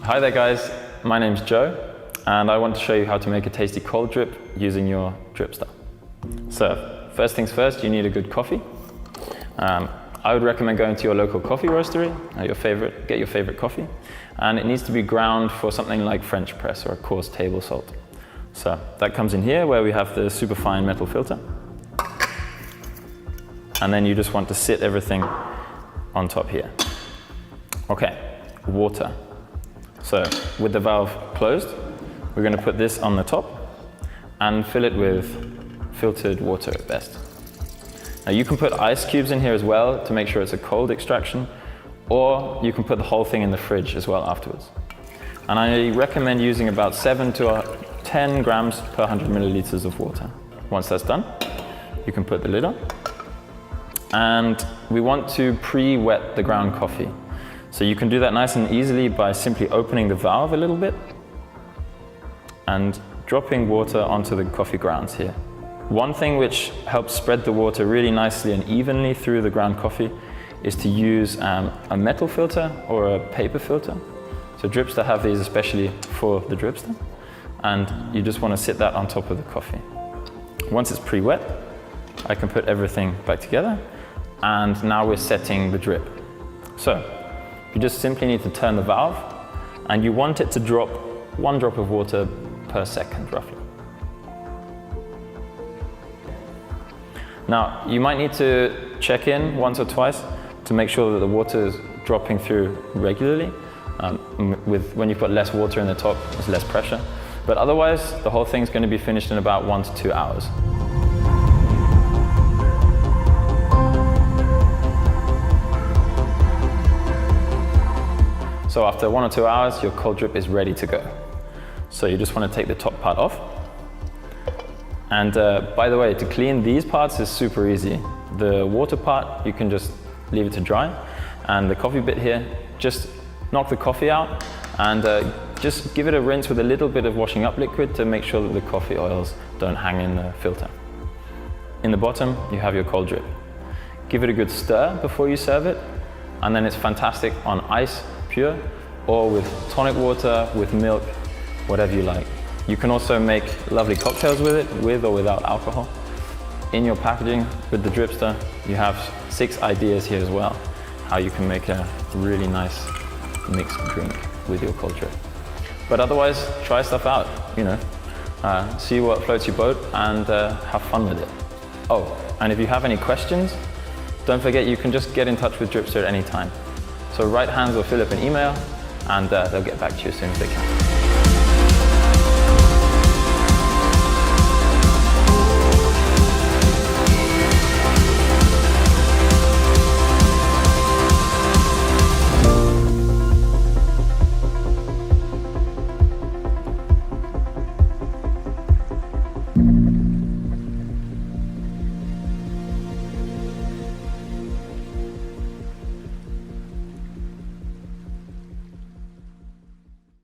Hi there guys, my name's Joe and I want to show you how to make a tasty cold drip using your DRIPSTER. So first things first, you need a good coffee. I would recommend going to your local coffee roastery, get your favorite coffee, and it needs to be ground for something like French press or a coarse table salt. So that comes in here where we have the superfine metal filter. And then you just want to sit everything on top here. Okay, water. So with the valve closed, we're going to put this on the top and fill it with filtered water at best. Now you can put ice cubes in here as well to make sure it's a cold extraction, or you can put the whole thing in the fridge as well afterwards. And I recommend using about 7 to 10 grams per 100 milliliters of water. Once that's done, you can put the lid on. And we want to pre-wet the ground coffee. So you can do that nice and easily by simply opening the valve a little bit and dropping water onto the coffee grounds here. One thing which helps spread the water really nicely and evenly through the ground coffee is to use a metal filter or a paper filter. So DRIPSTER have these especially for the DRIPSTER, and you just want to sit that on top of the coffee. Once it's pre-wet, I can put everything back together, and now we're setting the drip. So you just simply need to turn the valve, and you want it to drop 1 drop of water per second roughly. Now you might need to check in once or twice to make sure that the water is dropping through regularly. When you've got less water in the top, there's less pressure. But otherwise, the whole thing's going to be finished in about 1 to 2 hours. So after 1 or 2 hours, your cold drip is ready to go. So you just want to take the top part off. And by the way, to clean these parts is super easy. The water part, you can just leave it to dry. And the coffee bit here, just knock the coffee out and just give it a rinse with a little bit of washing up liquid to make sure that the coffee oils don't hang in the filter. In the bottom, you have your cold drip. Give it a good stir before you serve it, and then it's fantastic on ice, pure, or with tonic water, with milk, whatever you like. You can also make lovely cocktails with it, with or without alcohol. In your packaging with the DRIPSTER, you have 6 ideas here as well, how you can make a really nice mixed drink with your cold drip. But otherwise, try stuff out, see what floats your boat and have fun with it. Oh, and if you have any questions, don't forget you can just get in touch with DRIPSTER at any time. So write Hans or Philip an email and they'll get back to you as soon as they can.